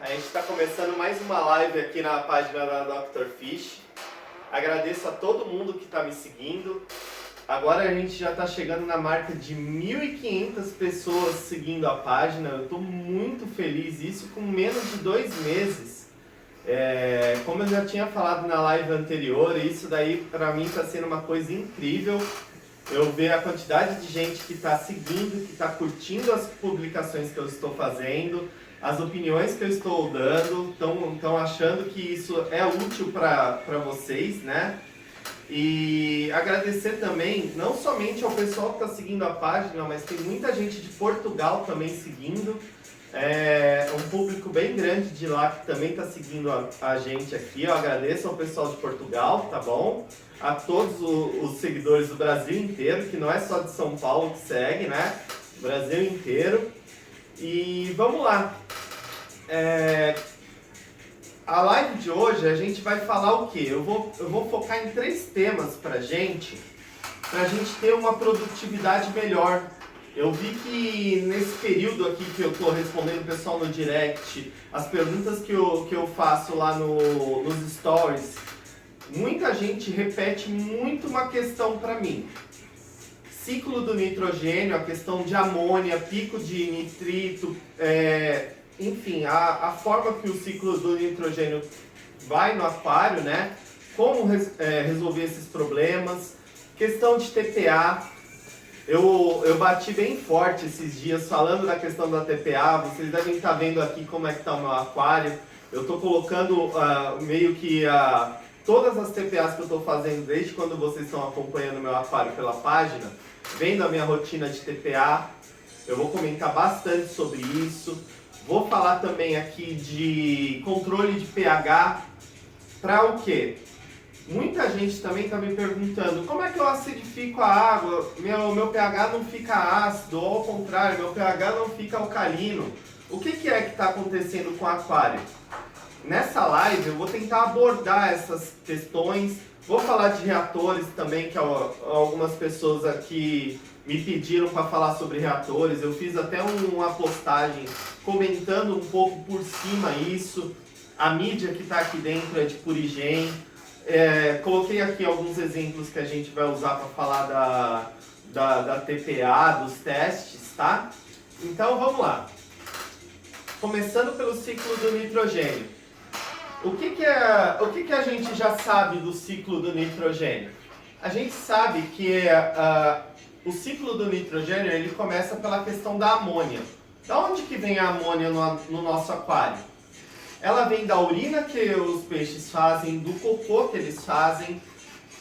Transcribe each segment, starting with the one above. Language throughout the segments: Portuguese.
A gente está começando mais uma live aqui na página da Dr. Fish. Agradeço a todo mundo que está me seguindo. Agora a gente já está chegando na marca de 1.500 pessoas seguindo a página. Eu estou muito feliz, isso com menos de 2 meses. Como eu já tinha falado na live anterior, isso daí para mim está sendo uma coisa incrível. Eu ver a quantidade de gente que está seguindo, que está curtindo as publicações que eu estou fazendo, as opiniões que eu estou dando, estão achando que isso é útil para vocês, né? E agradecer também, não somente ao pessoal que está seguindo a página, mas tem muita gente de Portugal também seguindo. Um público bem grande de lá que também está seguindo a gente aqui. Eu agradeço ao pessoal de Portugal, tá bom? A todos os seguidores do Brasil inteiro, que não é só de São Paulo que segue, né? Brasil inteiro. E vamos lá. A live de hoje a gente vai falar o quê? Eu vou focar em 3 temas pra gente ter uma produtividade melhor. Eu vi que nesse período aqui que eu estou respondendo o pessoal no direct, as perguntas que eu faço lá nos stories, muita gente repete muito uma questão para mim. Ciclo do nitrogênio, a questão de amônia, pico de nitrito, enfim, a forma que o ciclo do nitrogênio vai no aquário, né? Como resolver esses problemas, questão de TPA. Eu bati bem forte esses dias falando da questão da TPA. Vocês devem estar vendo aqui como é que está o meu aquário. Eu estou colocando meio que todas as TPAs que eu estou fazendo desde quando vocês estão acompanhando o meu aquário pela página, vendo a minha rotina de TPA. Eu vou comentar bastante sobre isso. Vou falar também aqui de controle de pH. Para o quê? Muita gente também está me perguntando como é que eu acidifico a água, meu pH não fica ácido, ou ao contrário, meu pH não fica alcalino. O que é que está acontecendo com o aquário? Nessa live eu vou tentar abordar essas questões, vou falar de reatores também, que algumas pessoas aqui me pediram para falar sobre reatores. Eu fiz até uma postagem comentando um pouco por cima isso. A mídia que está aqui dentro é de Purigen. Coloquei aqui alguns exemplos que a gente vai usar para falar da TPA, dos testes, tá? Então vamos lá. Começando pelo ciclo do nitrogênio. O que a gente já sabe do ciclo do nitrogênio? A gente sabe que o ciclo do nitrogênio ele começa pela questão da amônia. Da onde que vem a amônia no nosso aquário? Ela vem da urina que os peixes fazem, do cocô que eles fazem,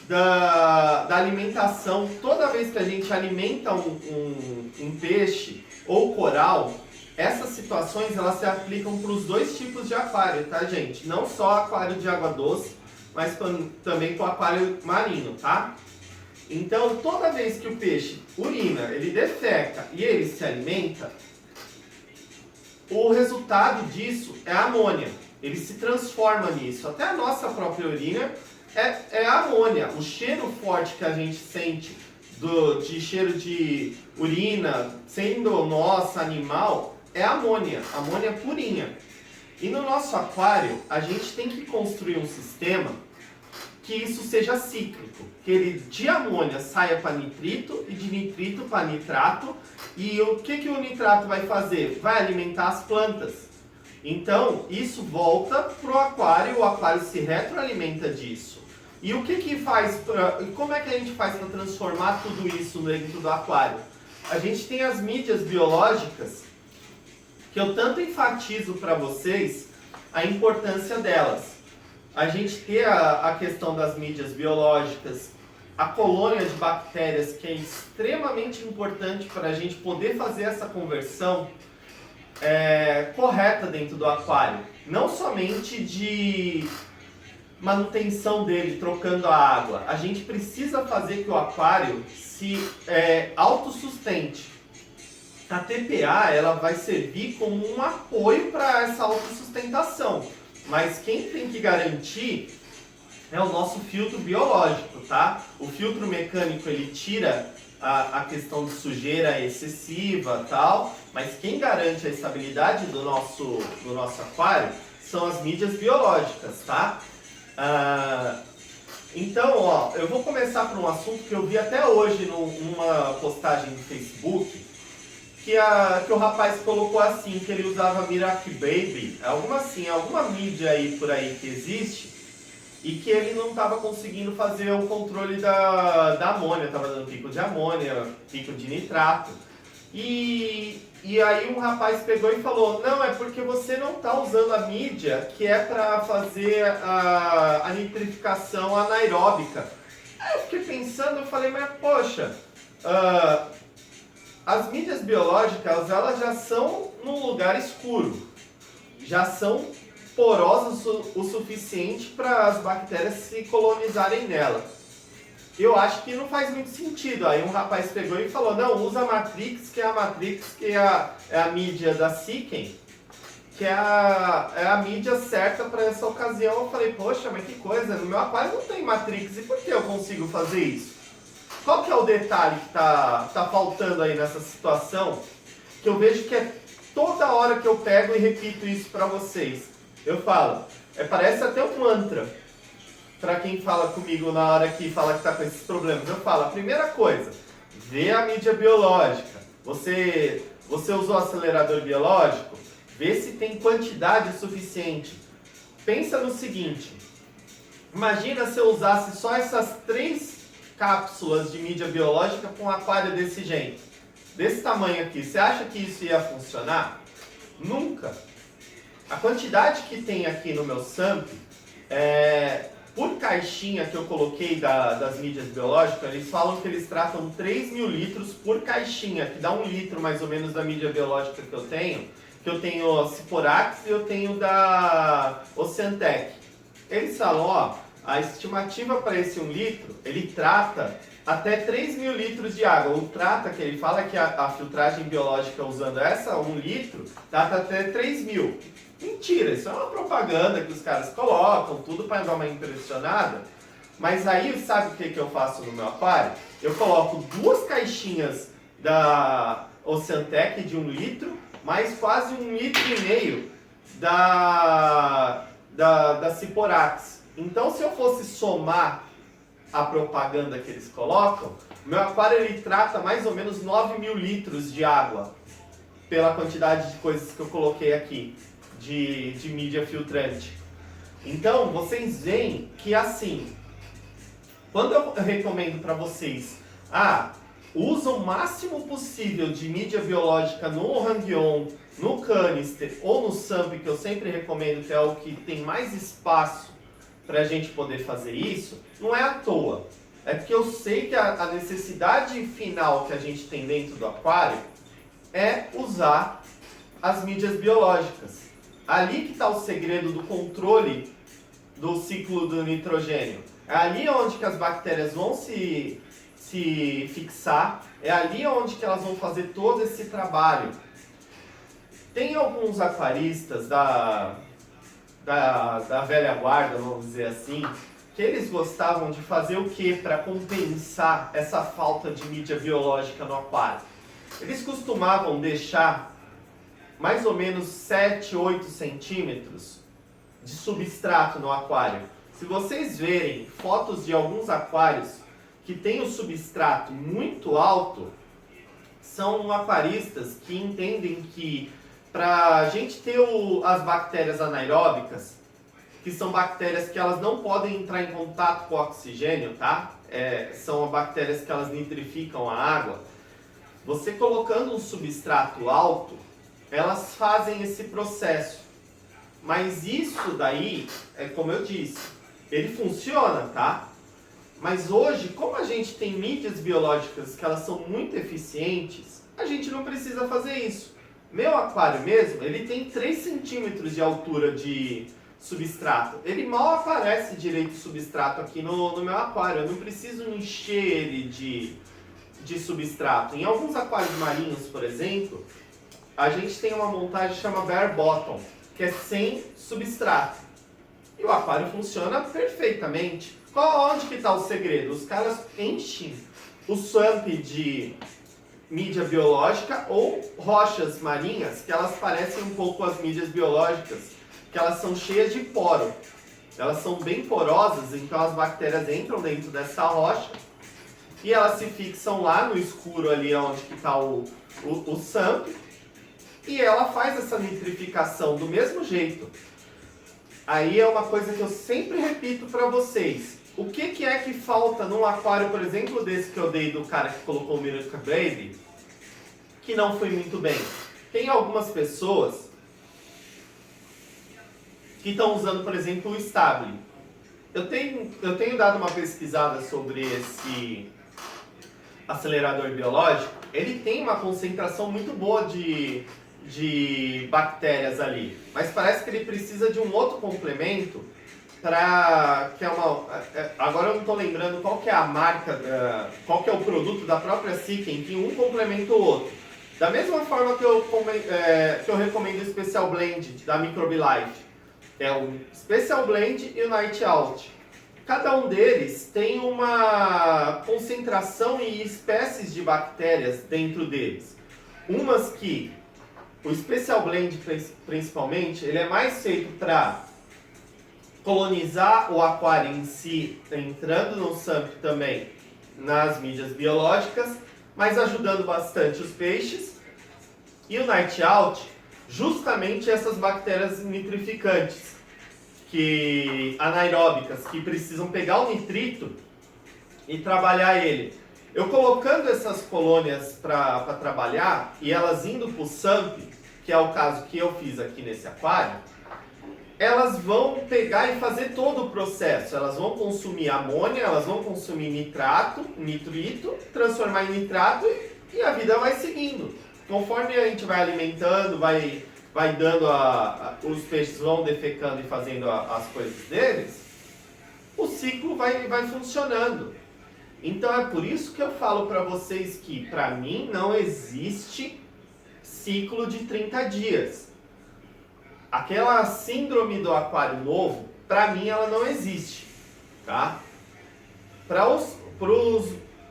da alimentação. Toda vez que a gente alimenta um peixe ou coral, essas situações elas se aplicam para os 2 tipos de aquário, tá, gente? Não só aquário de água doce, mas também para o aquário marinho, tá? Então, toda vez que o peixe urina, ele defeca e ele se alimenta, o resultado disso é a amônia. Ele se transforma nisso. Até a nossa própria urina é a amônia. O cheiro forte que a gente sente de cheiro de urina, sendo nossa, animal, é amônia. Amônia purinha. E no nosso aquário, a gente tem que construir um sistema que isso seja cíclico, que ele de amônia saia para nitrito e de nitrito para nitrato. E o que o nitrato vai fazer? Vai alimentar as plantas. Então, isso volta para o aquário se retroalimenta disso. E o que faz, como é que a gente faz para transformar tudo isso dentro do aquário? A gente tem as mídias biológicas, que eu tanto enfatizo para vocês a importância delas. A gente ter a questão das mídias biológicas, a colônia de bactérias, que é extremamente importante para a gente poder fazer essa conversão correta dentro do aquário. Não somente de manutenção dele, trocando a água. A gente precisa fazer que o aquário se autossustente. A TPA ela vai servir como um apoio para essa autossustentação. Mas quem tem que garantir é o nosso filtro biológico, tá? O filtro mecânico ele tira a questão de sujeira excessiva e tal, mas quem garante a estabilidade do nosso aquário são as mídias biológicas, tá? Então, ó, eu vou começar por um assunto que eu vi até hoje numa postagem no Facebook, que o rapaz colocou assim, que ele usava Miracle Baby, alguma mídia aí por aí que existe, e que ele não estava conseguindo fazer o controle da amônia, estava dando pico de amônia, pico de nitrato. E aí um rapaz pegou e falou, não, é porque você não está usando a mídia que é para fazer a nitrificação anaeróbica. Aí eu fiquei pensando, eu falei, mas poxa, as mídias biológicas elas já são num lugar escuro, já são porosas o suficiente para as bactérias se colonizarem nela. Eu acho que não faz muito sentido. Aí um rapaz pegou e falou, não, usa a Matrix, que é a mídia da Sikken, que é a mídia certa para essa ocasião. Eu falei, poxa, mas que coisa, no meu aquário não tem Matrix, e por que eu consigo fazer isso? Qual que é o detalhe que tá faltando aí nessa situação? Que eu vejo que é toda hora que eu pego e repito isso para vocês. Eu falo, parece até um mantra para quem fala comigo na hora que fala que está com esses problemas. Eu falo, a primeira coisa, vê a mídia biológica. Você usou acelerador biológico? Vê se tem quantidade suficiente. Pensa no seguinte, imagina se eu usasse só essas 3 cápsulas de mídia biológica com um aquário desse jeito. Desse tamanho aqui, você acha que isso ia funcionar? Nunca. A quantidade que tem aqui no meu SAMP, por caixinha que eu coloquei das mídias biológicas, eles falam que eles tratam 3.000 litros por caixinha, que dá 1 litro mais ou menos da mídia biológica que eu tenho a Ciporax e eu tenho da Oceantec. Eles falam, ó, a estimativa para esse 1 litro, ele trata até 3.000 litros de água. O trata, que ele fala que a filtragem biológica usando essa 1 litro, trata até 3.000. Mentira, isso é uma propaganda que os caras colocam, tudo para dar uma impressionada. Mas aí, sabe o que eu faço no meu aquário? Eu coloco 2 caixinhas da Oceantec de 1 litro, mais quase 1,5 litro da Ciporax. Então, se eu fosse somar a propaganda que eles colocam, o meu aquário ele trata mais ou menos 9.000 litros de água, pela quantidade de coisas que eu coloquei aqui. De mídia filtrante. Então, vocês veem que assim, quando eu recomendo para vocês, usa o máximo possível de mídia biológica no Hang-On, no canister ou no SAMP, que eu sempre recomendo, que é o que tem mais espaço para a gente poder fazer isso, não é à toa. É porque eu sei que a necessidade final que a gente tem dentro do aquário é usar as mídias biológicas. Ali que está o segredo do controle do ciclo do nitrogênio. É ali onde que as bactérias vão se fixar, é ali onde que elas vão fazer todo esse trabalho. Tem alguns aquaristas da velha guarda, vamos dizer assim, que eles gostavam de fazer o que para compensar essa falta de mídia biológica no aquário? Eles costumavam deixar mais ou menos 7, 8 centímetros de substrato no aquário. Se vocês verem fotos de alguns aquários que tem o substrato muito alto, são aquaristas que entendem que para a gente ter as bactérias anaeróbicas, que são bactérias que elas não podem entrar em contato com o oxigênio, tá? São bactérias que elas nitrificam a água. Você colocando um substrato alto, elas fazem esse processo. Mas isso daí, como eu disse, ele funciona, tá? Mas hoje, como a gente tem mídias biológicas que elas são muito eficientes, a gente não precisa fazer isso. Meu aquário mesmo, ele tem 3 centímetros de altura de substrato. Ele mal aparece direito substrato aqui no meu aquário. Eu não preciso encher ele de substrato. Em alguns aquários marinhos, por exemplo, a gente tem uma montagem que chama bare bottom, que é sem substrato. E o aquário funciona perfeitamente. Onde que está o segredo? Os caras enchem o SWAMP de mídia biológica ou rochas marinhas, que elas parecem um pouco as mídias biológicas, que elas são cheias de poro. Elas são bem porosas, então as bactérias entram dentro dessa rocha e elas se fixam lá no escuro ali onde está o SWAMP e ela faz essa nitrificação do mesmo jeito. Aí é uma coisa que eu sempre repito para vocês. O que é que falta num aquário, por exemplo, desse que eu dei do cara que colocou o Miracle Baby, que não foi muito bem? Tem algumas pessoas que estão usando, por exemplo, o Stable. Eu tenho dado uma pesquisada sobre esse acelerador biológico. Ele tem uma concentração muito boa de bactérias ali, mas parece que ele precisa de um outro complemento que é uma... Agora eu não estou lembrando qual que é a marca, qual que é o produto da própria Siken, que um complementa o outro. Da mesma forma que eu recomendo o Special Blend da Microbe Life. É o Special Blend e o Night Out. Cada um deles tem uma concentração e espécies de bactérias dentro deles. Umas que, o Special Blend principalmente, ele é mais feito para colonizar o aquário em si, entrando no SWAMP também nas mídias biológicas, mas ajudando bastante os peixes. E o Night Out, justamente essas bactérias nitrificantes, anaeróbicas, que precisam pegar o nitrito e trabalhar ele. Eu colocando essas colônias para trabalhar e elas indo para o SWAMP, que é o caso que eu fiz aqui nesse aquário, elas vão pegar e fazer todo o processo. Elas vão consumir amônia, elas vão consumir nitrito, transformar em nitrato e a vida vai seguindo. Conforme a gente vai alimentando, vai dando os peixes vão defecando e fazendo as coisas deles, o ciclo vai funcionando. Então é por isso que eu falo para vocês que, para mim, não existe ciclo de 30 dias. Aquela síndrome do aquário novo, para mim, ela não existe, tá? Para os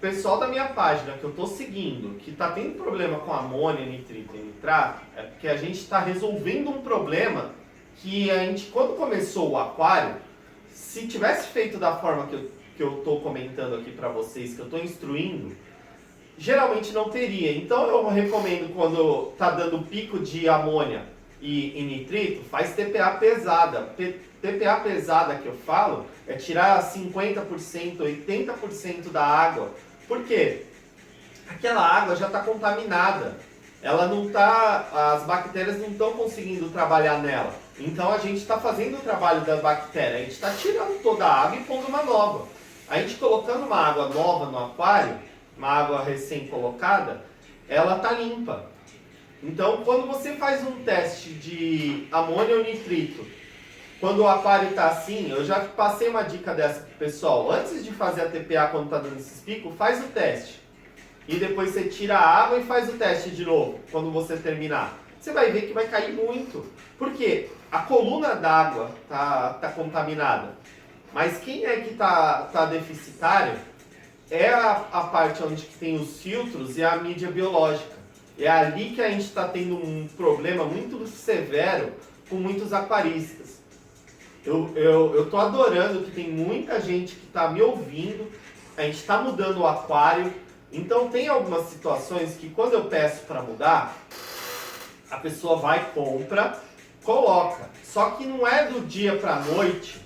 pessoal da minha página que eu estou seguindo, que está tendo problema com amônia, nitrito e nitrato, é porque a gente está resolvendo um problema que a gente, quando começou o aquário, se tivesse feito da forma que eu estou comentando aqui para vocês, que eu estou instruindo, geralmente não teria. Então eu recomendo, quando está dando pico de amônia e nitrito, faz TPA pesada. TPA pesada que eu falo é tirar 50%, 80% da água. Por quê? Aquela água já está contaminada. Ela não tá, as bactérias não estão conseguindo trabalhar nela. Então a gente está fazendo o trabalho da bactéria. A gente está tirando toda a água e pondo uma nova. A gente colocando uma água nova no aquário, uma água recém-colocada, ela está limpa. Então, quando você faz um teste de amônia ou nitrito, quando o aquário está assim, eu já passei uma dica dessa pro pessoal. Antes de fazer a TPA, quando está dando esses picos, faz o teste. E depois você tira a água e faz o teste de novo, quando você terminar. Você vai ver que vai cair muito. Por quê? A coluna d'água tá contaminada. Mas quem é que tá deficitário é a parte onde tem os filtros e a mídia biológica. É ali que a gente está tendo um problema muito severo com muitos aquaristas. Eu tô adorando que tem muita gente que está me ouvindo, a gente está mudando o aquário, então tem algumas situações que quando eu peço para mudar, a pessoa vai, compra, coloca. Só que não é do dia para a noite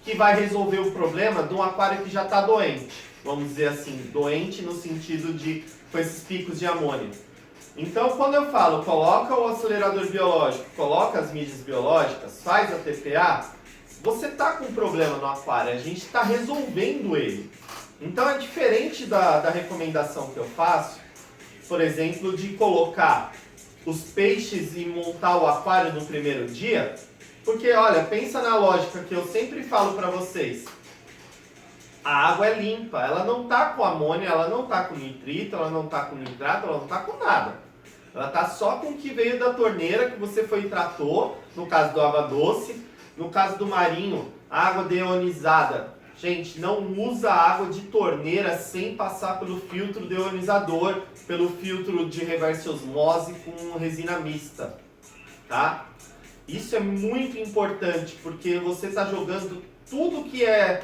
que vai resolver o problema de um aquário que já está doente. Vamos dizer assim, doente no sentido de com esses picos de amônia. Então, quando eu falo, coloca o acelerador biológico, coloca as mídias biológicas, faz a TPA, você está com um problema no aquário, a gente está resolvendo ele. Então, é diferente da recomendação que eu faço, por exemplo, de colocar os peixes e montar o aquário no primeiro dia, porque, olha, pensa na lógica que eu sempre falo para vocês. A água é limpa, ela não está com amônia, ela não está com nitrito, ela não está com nitrato, ela não está com nada. Ela está só com o que veio da torneira que você foi e tratou, no caso do água doce. No caso do marinho, a água deionizada, Gente, não usa água de torneira sem passar pelo filtro deionizador, pelo filtro de reverse osmose com resina mista, tá? Isso é muito importante, porque você está jogando tudo que é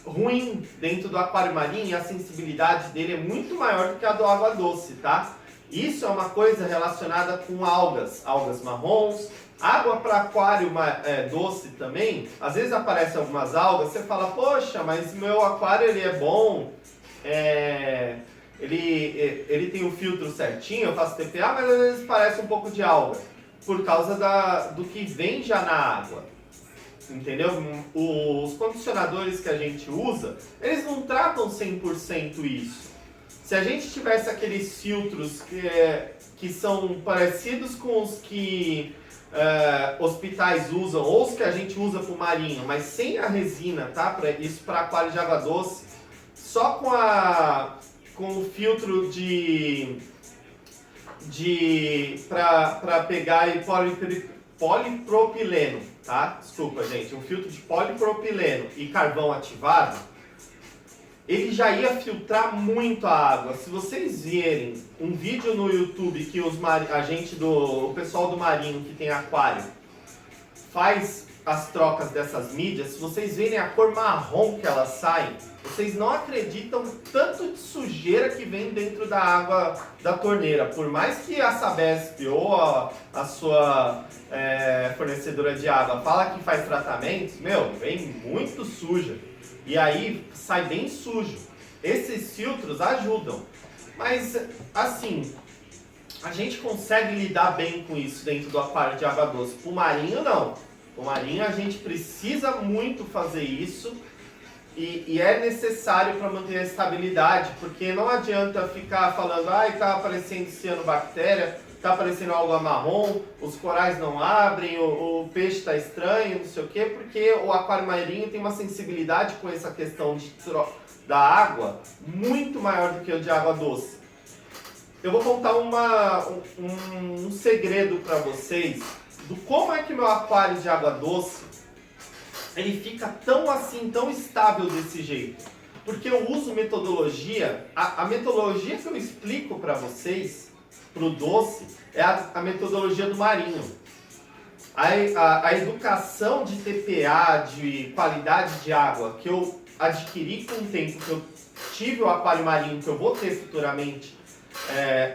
ruim dentro do aquário marinho e a sensibilidade dele é muito maior do que a do água doce, tá? Isso é uma coisa relacionada com algas marrons, água para aquário doce também. Às vezes aparecem algumas algas, você fala, poxa, mas meu aquário ele é bom, ele tem o filtro certinho, eu faço TPA, mas às vezes parece um pouco de alga, por causa do que vem já na água. Entendeu? Os condicionadores que a gente usa, eles não tratam 100% isso. Se a gente tivesse aqueles filtros que são parecidos com os que hospitais usam, ou os que a gente usa para o marinho, mas sem a resina, tá? Isso para aquário de água doce, só com o filtro para pegar polipropileno, tá? Desculpa, gente. Um filtro de polipropileno e carvão ativado, ele já ia filtrar muito a água. Se vocês verem um vídeo no YouTube que o pessoal do marinho que tem aquário faz as trocas dessas mídias, se vocês verem a cor marrom que elas saem, vocês não acreditam tanto de sujeira que vem dentro da água da torneira. Por mais que a Sabesp ou a sua fornecedora de água fala que faz tratamentos, vem muito suja. E aí sai bem sujo. Esses filtros ajudam. Mas, assim, a gente consegue lidar bem com isso dentro do aquário de água doce. Para o marinho, não. O marinho a gente precisa muito fazer isso. E é necessário para manter a estabilidade, porque não adianta ficar falando, está aparecendo cianobactéria, está aparecendo alga marrom, os corais não abrem, o peixe está estranho, não sei o quê, porque o aquário marinho tem uma sensibilidade com essa questão da água muito maior do que o de água doce. Eu vou contar um segredo para vocês do como é que meu aquário de água doce ele fica tão estável desse jeito. Porque eu uso metodologia, a metodologia que eu explico para vocês, para o doce, é a metodologia do marinho. A educação de TPA, de qualidade de água, que eu adquiri com o tempo, que eu tive o aquário marinho, que eu vou ter futuramente,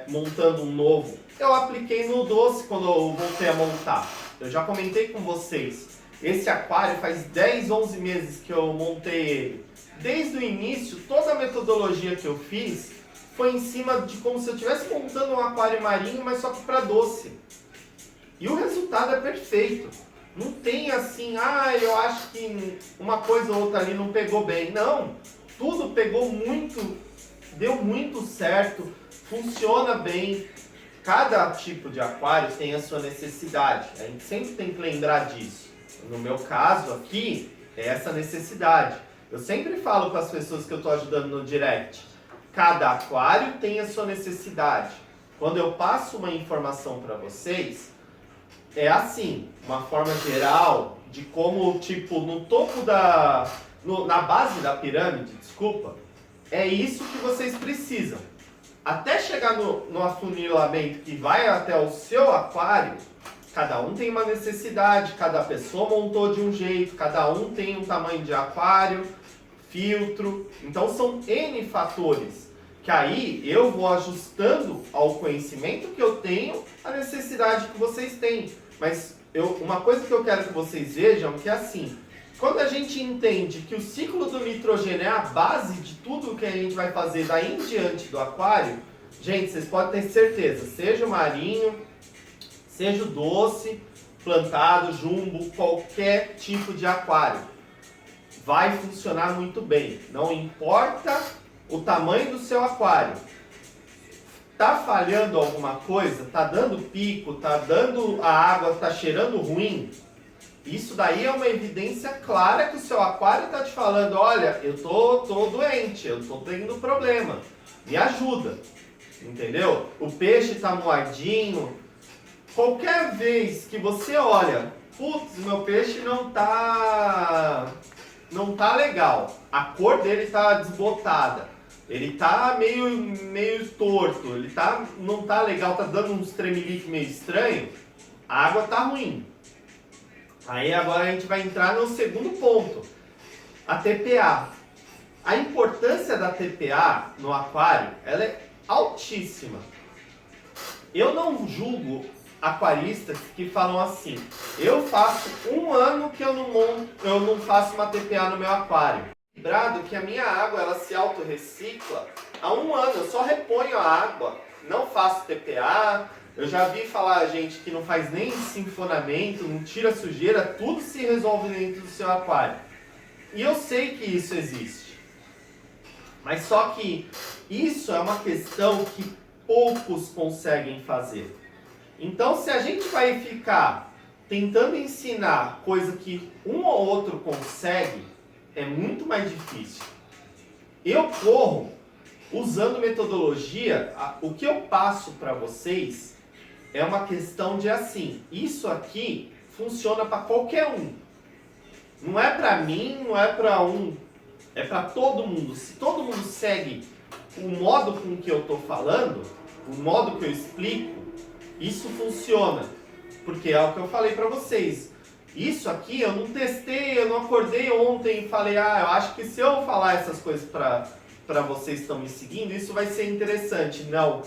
montando um novo, eu apliquei no doce quando eu voltei a montar. Eu já comentei com vocês. Esse aquário faz 10, 11 meses que eu montei ele. Desde o início, toda a metodologia que eu fiz foi em cima de como se eu estivesse montando um aquário marinho, mas só que para doce. E o resultado é perfeito. Não tem assim, eu acho que uma coisa ou outra ali não pegou bem. Não, tudo pegou muito, deu muito certo, funciona bem. Cada tipo de aquário tem a sua necessidade. A gente sempre tem que lembrar disso. No meu caso aqui, é essa necessidade. Eu sempre falo com as pessoas que eu estou ajudando no direct. Cada aquário tem a sua necessidade. Quando eu passo uma informação para vocês, é assim, uma forma geral de como, tipo, no topo na base da pirâmide, desculpa, é isso que vocês precisam. Até chegar no afunilamento que vai até o seu aquário, cada um tem uma necessidade, cada pessoa montou de um jeito, cada um tem um tamanho de aquário, filtro. Então são N fatores que aí eu vou ajustando ao conhecimento que eu tenho, a necessidade que vocês têm. Mas uma coisa que eu quero que vocês vejam que é assim, quando a gente entende que o ciclo do nitrogênio é a base de tudo que a gente vai fazer daí em diante do aquário, gente, vocês podem ter certeza, seja o marinho, seja o doce, plantado, jumbo, qualquer tipo de aquário, vai funcionar muito bem. Não importa o tamanho do seu aquário. Tá falhando alguma coisa? Tá dando pico? Tá dando a água? Tá cheirando ruim? Isso daí é uma evidência clara que o seu aquário tá te falando, olha, eu tô doente, eu tô tendo problema, me ajuda, entendeu? O peixe tá moadinho. Qualquer vez que você olha, putz, meu peixe não tá não tá legal, a cor dele tá desbotada, ele tá meio torto, não tá legal, tá dando uns tremelique meio estranho, a água tá ruim. Aí agora a gente vai entrar no segundo ponto, a TPA. A importância da TPA no aquário, ela é altíssima. Eu não julgo aquaristas que falam assim, eu faço 1 ano que eu não faço uma TPA no meu aquário. Lembrado que a minha água ela se autorrecicla há 1 ano, eu só reponho a água, não faço TPA. Eu já vi falar gente que não faz nem sinfonamento, não tira sujeira, tudo se resolve dentro do seu aquário. E eu sei que isso existe. Mas só que isso é uma questão que poucos conseguem fazer. Então, se a gente vai ficar tentando ensinar coisa que um ou outro consegue, é muito mais difícil. Eu corro usando metodologia, o que eu passo para vocês é uma questão de assim, isso aqui funciona para qualquer um. Não é para mim, não é para um, é para todo mundo. Se todo mundo segue o modo com que eu estou falando, o modo que eu explico, isso funciona. Porque é o que eu falei para vocês. Isso aqui eu não testei, eu não acordei ontem e falei, eu acho que se eu falar essas coisas para vocês que estão me seguindo, isso vai ser interessante. Não.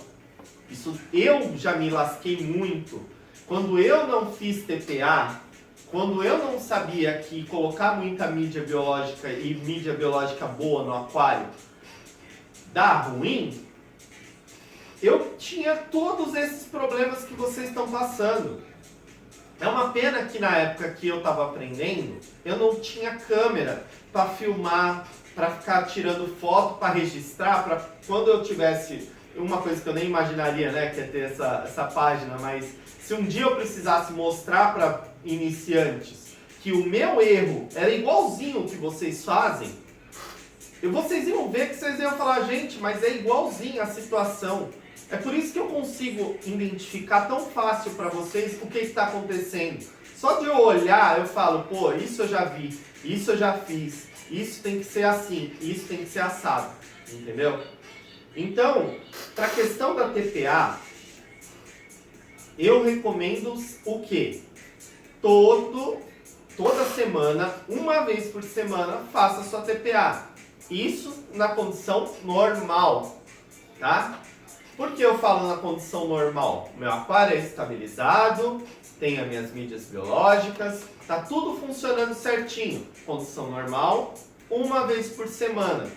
Isso eu já me lasquei muito. Quando eu não fiz TPA, quando eu não sabia que colocar muita mídia biológica e mídia biológica boa no aquário dá ruim, eu tinha todos esses problemas que vocês estão passando. É uma pena que na época que eu estava aprendendo, eu não tinha câmera para filmar, para ficar tirando foto, para registrar, para quando eu tivesse uma coisa que eu nem imaginaria, né, que é ter essa página, mas se um dia eu precisasse mostrar para iniciantes que o meu erro era igualzinho o que vocês fazem, vocês iam ver que vocês iam falar, gente, mas é igualzinho a situação. É por isso que eu consigo identificar tão fácil para vocês o que está acontecendo. Só de eu olhar, eu falo, pô, isso eu já vi, isso eu já fiz, isso tem que ser assim, isso tem que ser assado, entendeu? Então, para a questão da TPA, eu recomendo o quê? Toda semana, uma vez por semana, faça sua TPA. Isso na condição normal, tá? Por que eu falo na condição normal? Meu aquário é estabilizado, tem as minhas mídias biológicas, tá tudo funcionando certinho. Condição normal, uma vez por semana.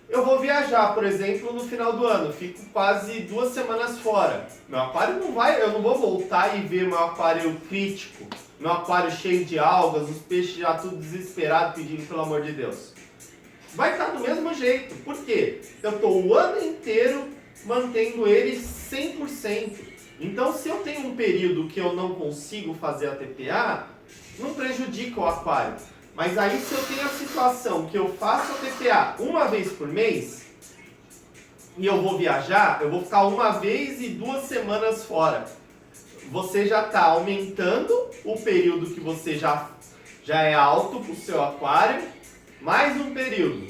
Eu vou viajar, por exemplo, no final do ano, fico quase 2 semanas fora. Meu aquário não vai, eu não vou voltar e ver meu aquário crítico, meu aquário cheio de algas, os peixes já tudo desesperado pedindo pelo amor de Deus. Vai estar do mesmo jeito. Por quê? Eu estou o ano inteiro mantendo ele 100%. Então, se eu tenho um período que eu não consigo fazer a TPA, não prejudica o aquário. Mas aí, se eu tenho a situação que eu faço a TPA uma vez por mês e eu vou viajar, eu vou ficar 1 vez e 2 semanas fora. Você já está aumentando o período que você já é alto para o seu aquário, mais um período.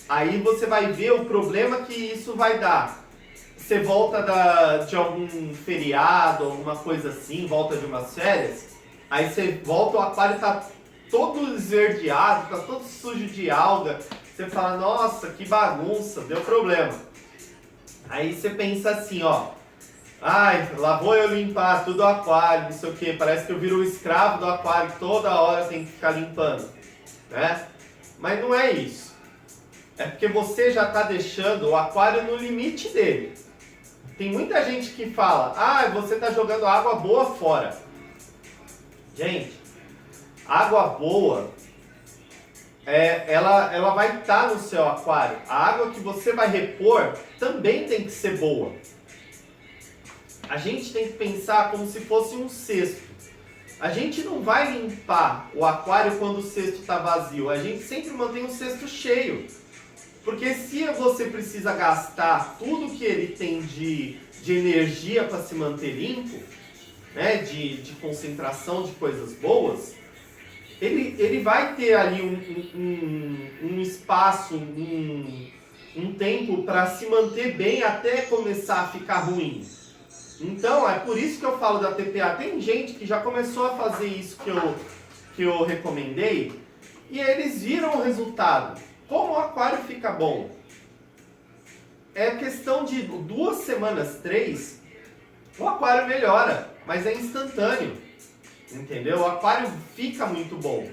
Aí você vai ver o problema que isso vai dar. Você volta de algum feriado, alguma coisa assim, volta de umas férias, aí você volta, o aquário está todo esverdeado, está todo sujo de alga, você fala, nossa, que bagunça, deu problema. Aí você pensa assim, ó, ai, lá vou eu limpar tudo o aquário, não sei o que, parece que eu viro o escravo do aquário, toda hora tem que ficar limpando, né? Mas não é isso. É porque você já está deixando o aquário no limite dele. Tem muita gente que fala, você está jogando água boa fora. Gente, água boa, ela vai estar no seu aquário. A água que você vai repor também tem que ser boa. A gente tem que pensar como se fosse um cesto. A gente não vai limpar o aquário quando o cesto está vazio. A gente sempre mantém o cesto cheio. Porque se você precisa gastar tudo que ele tem de energia para se manter limpo, né, de concentração de coisas boas, ele vai ter ali um espaço, um tempo para se manter bem até começar a ficar ruim. Então, é por isso que eu falo da TPA. Tem gente que já começou a fazer isso que eu recomendei e eles viram o resultado. Como o aquário fica bom? É questão de 2 semanas, 3, o aquário melhora, mas é instantâneo. Entendeu? O aquário fica muito bom.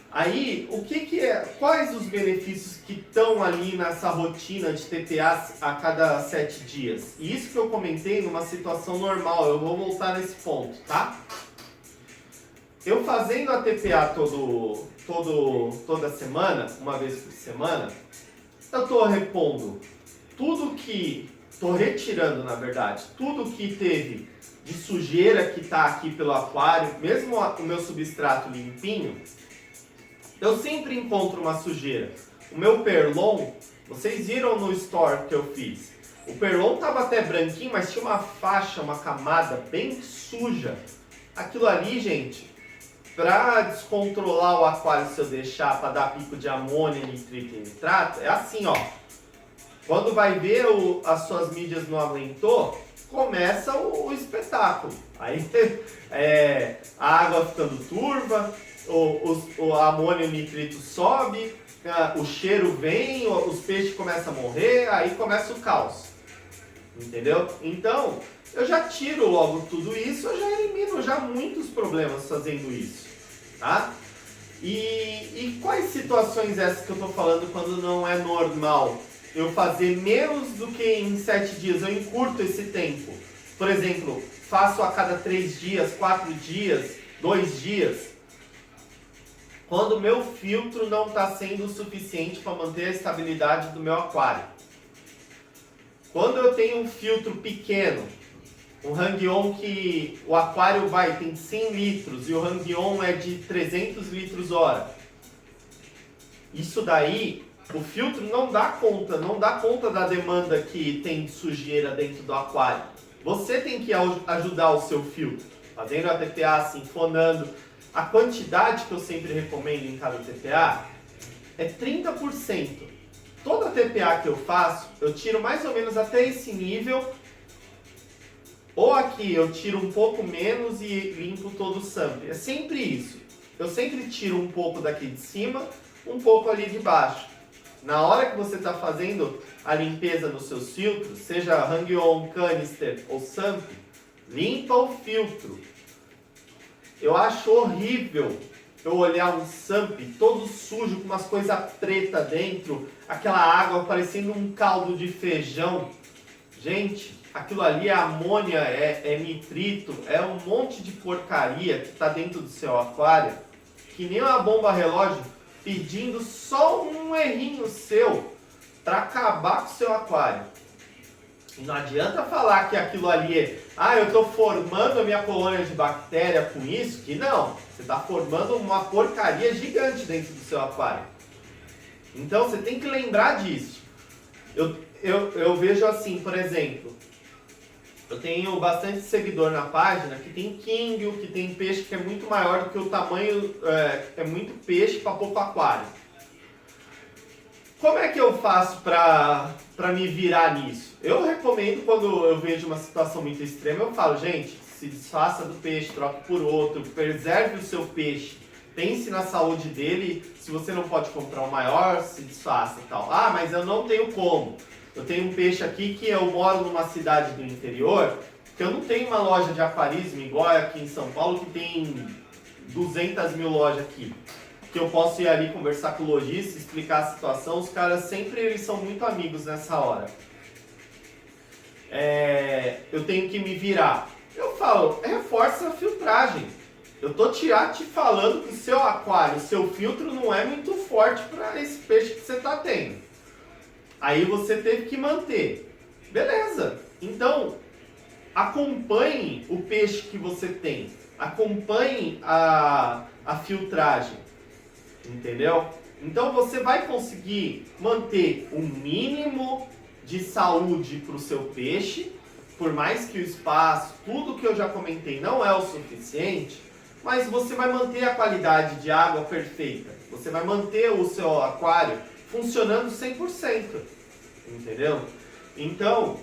Aí, o que é? Quais os benefícios que estão ali nessa rotina de TPA a cada 7 dias? E isso que eu comentei numa situação normal, eu vou voltar nesse ponto, tá? Eu fazendo a TPA toda semana, uma vez por semana, eu estou repondo tudo que... Estou retirando, na verdade, tudo que teve de sujeira que está aqui pelo aquário, mesmo o meu substrato limpinho, eu sempre encontro uma sujeira. O meu perlon, vocês viram no store que eu fiz, o perlon estava até branquinho, mas tinha uma faixa, uma camada bem suja. Aquilo ali, gente, para descontrolar o aquário, se eu deixar para dar pico de amônia, nitrito e nitrato, é assim, ó. Quando vai ver as suas mídias não aguentou, começa o espetáculo. Aí a água ficando turva, o amônio e o nitrito sobe, o cheiro vem, os peixes começam a morrer, aí começa o caos. Entendeu? Então, eu já tiro logo tudo isso, eu já elimino já muitos problemas fazendo isso. Tá? E quais situações essas que eu estou falando quando não é normal eu fazer menos do que em 7 dias? Eu encurto esse tempo. Por exemplo, faço a cada 3 dias, 4 dias, 2 dias. Quando o meu filtro não está sendo o suficiente para manter a estabilidade do meu aquário. Quando eu tenho um filtro pequeno, um hang-on que o aquário tem 100 litros e o hang-on é de 300 litros hora. Isso daí, o filtro não dá conta da demanda que tem de sujeira dentro do aquário. Você tem que ajudar o seu filtro, fazendo a TPA, sinfonando. A quantidade que eu sempre recomendo em cada TPA é 30%. Toda TPA que eu faço, eu tiro mais ou menos até esse nível. Ou aqui eu tiro um pouco menos e limpo todo o sample. É sempre isso. Eu sempre tiro um pouco daqui de cima, um pouco ali de baixo. Na hora que você está fazendo a limpeza nos seus filtros, seja hang-on, canister ou sample, limpa o filtro. Eu acho horrível eu olhar um sample todo sujo, com umas coisas pretas dentro, aquela água parecendo um caldo de feijão. Gente, aquilo ali é amônia, é nitrito, é um monte de porcaria que está dentro do seu aquário, que nem uma bomba relógio pedindo só um errinho seu para acabar com o seu aquário. E não adianta falar que aquilo ali eu estou formando a minha colônia de bactéria com isso, que não. Você está formando uma porcaria gigante dentro do seu aquário. Então você tem que lembrar disso. Eu vejo assim, por exemplo, eu tenho bastante seguidor na página que tem king, que tem peixe que é muito maior do que o tamanho, é muito peixe para pouco aquário. Como é que eu faço para me virar nisso? Eu recomendo, quando eu vejo uma situação muito extrema, eu falo, gente, se desfaça do peixe, troque por outro, preserve o seu peixe, pense na saúde dele. Se você não pode comprar o maior, se desfaça e tal. Ah, mas eu não tenho como. Eu tenho um peixe aqui que eu moro numa cidade do interior, que eu não tenho uma loja de aquarismo igual aqui em São Paulo, que tem 200 mil lojas aqui. Que eu posso ir ali conversar com o lojista, explicar a situação. Os caras sempre eles são muito amigos nessa hora. Eu tenho que me virar. Eu falo, reforça a filtragem. Eu tô te falando que o seu aquário, o seu filtro não é muito forte para esse peixe que você está tendo. Aí você teve que manter. Beleza. Então, acompanhe o peixe que você tem. Acompanhe a filtragem. Entendeu? Então você vai conseguir manter um mínimo de saúde para o seu peixe, por mais que o espaço, tudo que eu já comentei não é o suficiente, mas você vai manter a qualidade de água perfeita. Você vai manter o seu aquário funcionando 100%, entendeu? Então,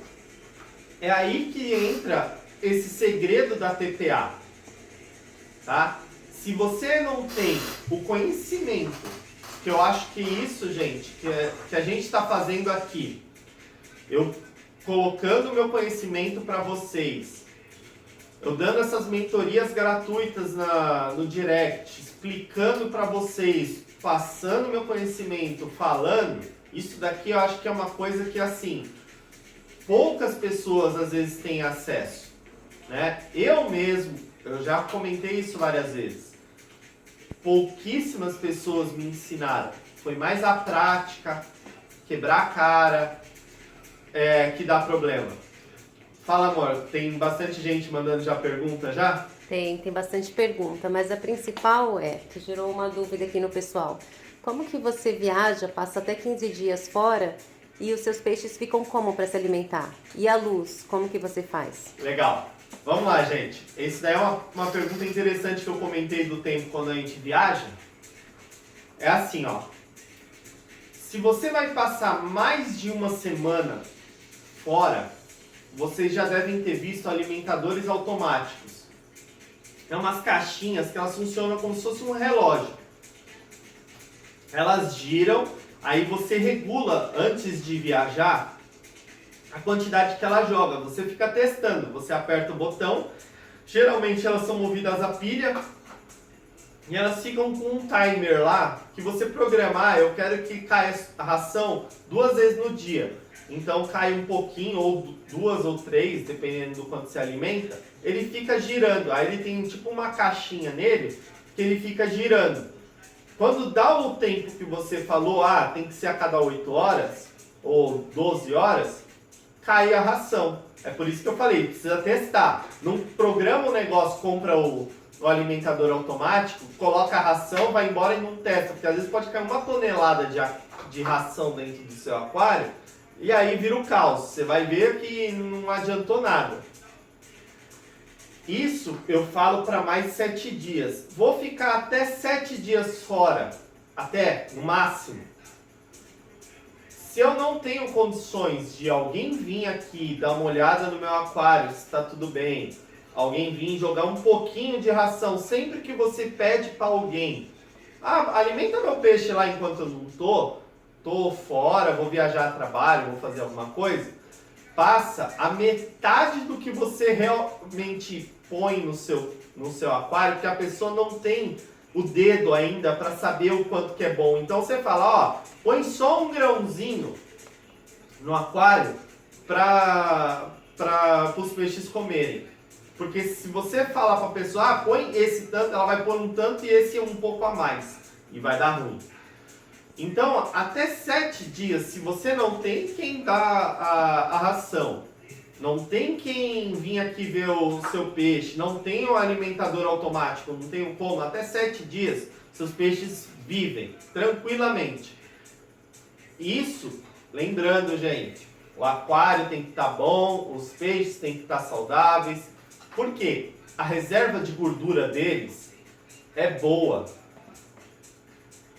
é aí que entra esse segredo da TPA, tá? Se você não tem o conhecimento, que eu acho que isso, gente, que a gente está fazendo aqui, eu colocando o meu conhecimento para vocês, eu dando essas mentorias gratuitas no direct, explicando para vocês, passando meu conhecimento, falando, isso daqui eu acho que é uma coisa que, assim, poucas pessoas às vezes têm acesso, né? Eu mesmo, eu já comentei isso várias vezes, pouquíssimas pessoas me ensinaram. Foi mais a prática, quebrar a cara, que dá problema. Fala, amor, tem bastante gente mandando já pergunta já? Tem bastante pergunta, mas a principal que gerou uma dúvida aqui no pessoal. Como que você viaja, passa até 15 dias fora e os seus peixes ficam como para se alimentar? E a luz, como que você faz? Legal. Vamos lá, gente. Esse daí é uma pergunta interessante que eu comentei do tempo quando a gente viaja. É assim, ó. Se você vai passar mais de uma semana fora, vocês já devem ter visto alimentadores automáticos. É umas caixinhas que elas funcionam como se fosse um relógio. Elas giram, aí você regula antes de viajar a quantidade que ela joga. Você fica testando, você aperta o botão. Geralmente elas são movidas a pilha e elas ficam com um timer lá que você programar. Eu quero que caia a ração 2 vezes no dia. Então cai um pouquinho, ou 2 ou 3, dependendo do quanto se alimenta. Ele fica girando. Aí ele tem tipo uma caixinha nele que ele fica girando. Quando dá o tempo que você falou, tem que ser a cada 8 horas ou 12 horas, cai a ração. É por isso que eu falei, precisa testar. Não programa o negócio, compra o alimentador automático, coloca a ração, vai embora e não testa. Porque às vezes pode cair 1 tonelada de ração dentro do seu aquário e aí vira o caos. Você vai ver que não adiantou nada. Isso eu falo para mais 7 dias. Vou ficar até 7 dias fora, até, no máximo. Se eu não tenho condições de alguém vir aqui dar uma olhada no meu aquário, se está tudo bem, alguém vir jogar um pouquinho de ração, sempre que você pede para alguém, alimenta meu peixe lá enquanto eu não tô fora, vou viajar a trabalho, vou fazer alguma coisa, passa a metade do que você realmente põe no seu aquário, porque a pessoa não tem o dedo ainda para saber o quanto que é bom. Então você fala, põe só um grãozinho no aquário para os peixes comerem. Porque se você falar para a pessoa, põe esse tanto, ela vai pôr um tanto e esse um pouco a mais. E vai dar ruim. Então, até 7 dias, se você não tem quem dá a ração, não tem quem vir aqui ver o seu peixe, não tem o alimentador automático, não tem o como, até 7 dias, seus peixes vivem tranquilamente. Isso, lembrando, gente, o aquário tem que estar bom, os peixes têm que estar saudáveis. Por quê? A reserva de gordura deles é boa.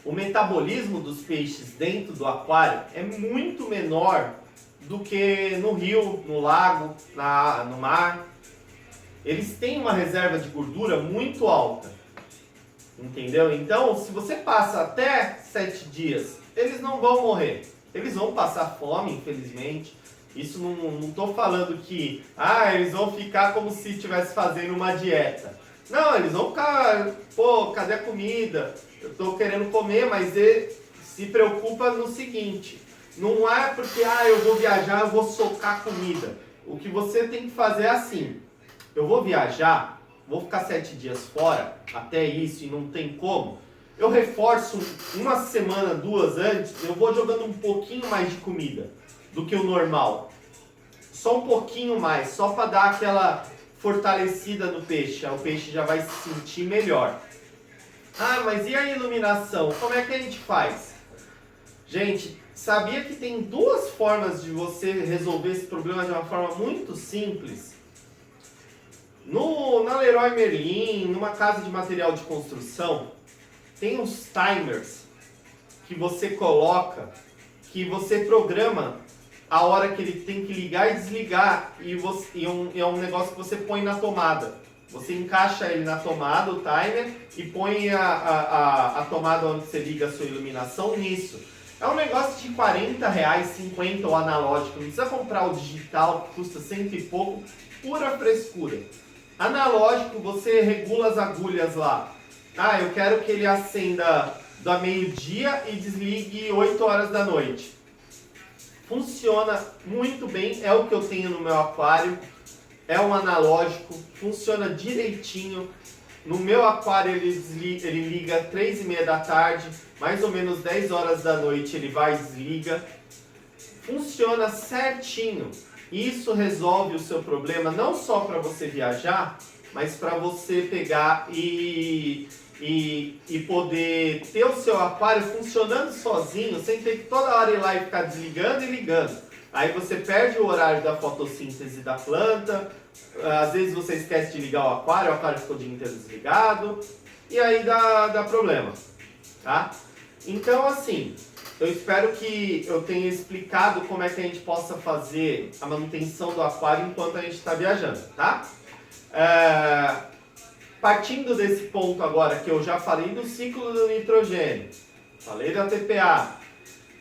O metabolismo dos peixes dentro do aquário é muito menor do que no rio, no lago, no mar. Eles têm uma reserva de gordura muito alta. Entendeu? Então, se você passa até 7 dias, eles não vão morrer. Eles vão passar fome, infelizmente. Isso não estou falando que eles vão ficar como se estivesse fazendo uma dieta. Não, eles vão ficar, cadê a comida? Eu estou querendo comer, mas ele se preocupa no seguinte, não é porque eu vou viajar, eu vou socar comida. O que você tem que fazer é assim, eu vou viajar, vou ficar 7 dias fora, até isso, e não tem como, eu reforço 1 semana, 2 antes, eu vou jogando um pouquinho mais de comida do que o normal. Só um pouquinho mais, só para dar aquela fortalecida no peixe, o peixe já vai se sentir melhor. Mas e a iluminação? Como é que a gente faz? Gente, sabia que tem 2 formas de você resolver esse problema de uma forma muito simples? Na Leroy Merlin, numa casa de material de construção, tem uns timers que você coloca, que você programa a hora que ele tem que ligar e desligar, é um negócio que você põe na tomada. Você encaixa ele na tomada, o timer, e põe a tomada onde você liga a sua iluminação nisso. É um negócio de R$40, 50 o analógico, não precisa comprar o digital, que custa cento e pouco, pura frescura. Analógico, você regula as agulhas lá. Ah, eu quero que ele acenda do meio-dia e desligue 8 horas da noite. Funciona muito bem, é o que eu tenho no meu aquário. É um analógico, funciona direitinho. No meu aquário ele liga 3h30 da tarde, mais ou menos 10 horas da noite ele vai e desliga. Funciona certinho. Isso resolve o seu problema não só para você viajar, mas para você pegar e poder ter o seu aquário funcionando sozinho, sem ter que toda hora ir lá e ficar desligando e ligando. Aí você perde o horário da fotossíntese da planta, às vezes você esquece de ligar o aquário ficou o dia inteiro desligado, e aí dá problema, tá? Então assim, eu espero que eu tenha explicado como é que a gente possa fazer a manutenção do aquário enquanto a gente está viajando, tá? Partindo desse ponto agora que eu já falei do ciclo do nitrogênio, falei da TPA,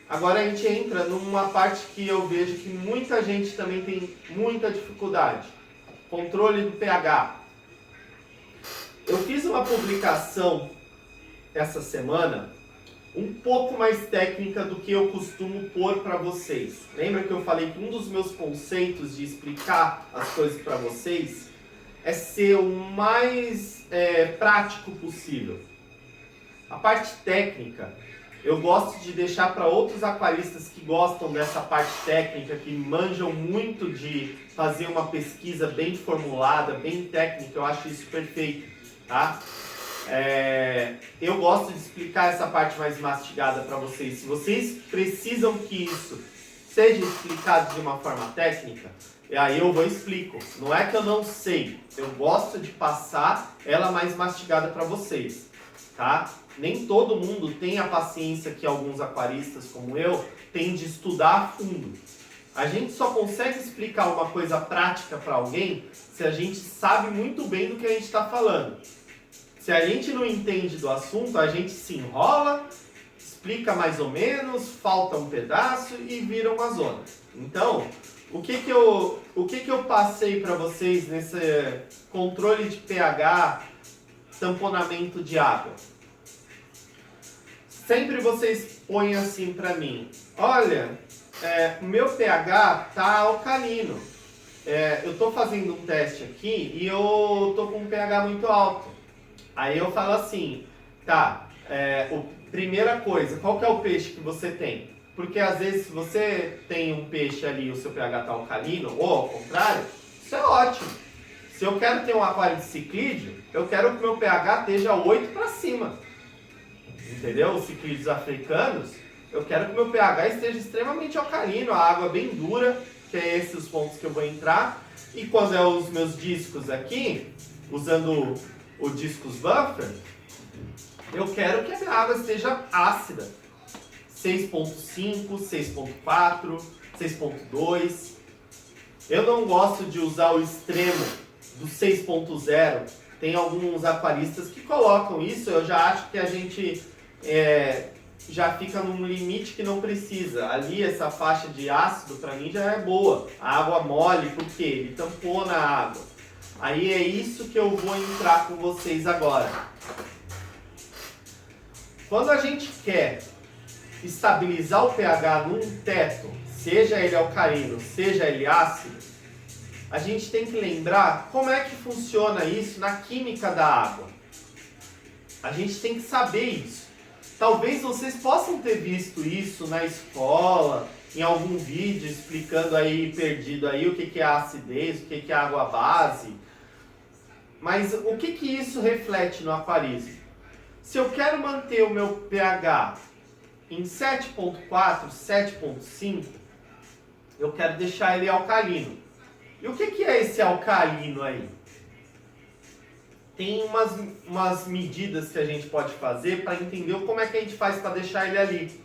agora a gente entra numa parte que eu vejo que muita gente também tem muita dificuldade, controle do pH. Eu fiz uma publicação essa semana um pouco mais técnica do que eu costumo pôr para vocês. Lembra que eu falei que um dos meus conceitos de explicar as coisas para vocês é ser o mais prático possível. A parte técnica, eu gosto de deixar para outros aquaristas que gostam dessa parte técnica, que manjam muito de fazer uma pesquisa bem formulada, bem técnica, eu acho isso perfeito, tá? Eu gosto de explicar essa parte mais mastigada para vocês. Se vocês precisam que isso seja explicado de uma forma técnica, aí eu vou e explico. Não é que eu não sei, eu gosto de passar ela mais mastigada para vocês, tá? Nem todo mundo tem a paciência que alguns aquaristas como eu têm de estudar a fundo. A gente só consegue explicar uma coisa prática para alguém se a gente sabe muito bem do que a gente está falando. Se a gente não entende do assunto, a gente se enrola, explica mais ou menos, falta um pedaço e vira uma zona. Então, o que eu passei para vocês nesse controle de pH, tamponamento de água? Sempre vocês põem assim para mim, olha, o meu pH tá alcalino. Eu estou fazendo um teste aqui e eu estou com um pH muito alto. Aí eu falo assim, tá, primeira coisa, qual que é o peixe que você tem? Porque às vezes se você tem um peixe ali e o seu pH está alcalino, ou ao contrário, isso é ótimo. Se eu quero ter um aquário de ciclídeo, eu quero que o meu pH esteja 8 para cima. Entendeu? Os ciclídeos africanos, eu quero que o meu pH esteja extremamente alcalino, a água bem dura, que é esses os pontos que eu vou entrar. E quando é os meus discos aqui, usando o discos buffer, eu quero que a minha água esteja ácida. 6.5, 6.4, 6.2. Eu não gosto de usar o extremo do 6.0. Tem alguns aquaristas que colocam isso, eu já acho que a gente já fica num limite que não precisa. Ali essa faixa de ácido para mim já é boa. A água mole, porque ele tampona a água. Aí é isso que eu vou entrar com vocês agora. Quando a gente quer estabilizar o pH num teto, seja ele alcalino, seja ele ácido, a gente tem que lembrar como é que funciona isso na química da água. A gente tem que saber isso. Talvez vocês possam ter visto isso na escola, em algum vídeo explicando aí, perdido aí, o que é acidez, o que é água base. Mas o que isso reflete no aquarismo? Se eu quero manter o meu pH em 7.4, 7.5, eu quero deixar ele alcalino. E o que é esse alcalino aí? tem umas medidas que a gente pode fazer para entender como é que a gente faz para deixar ele ali.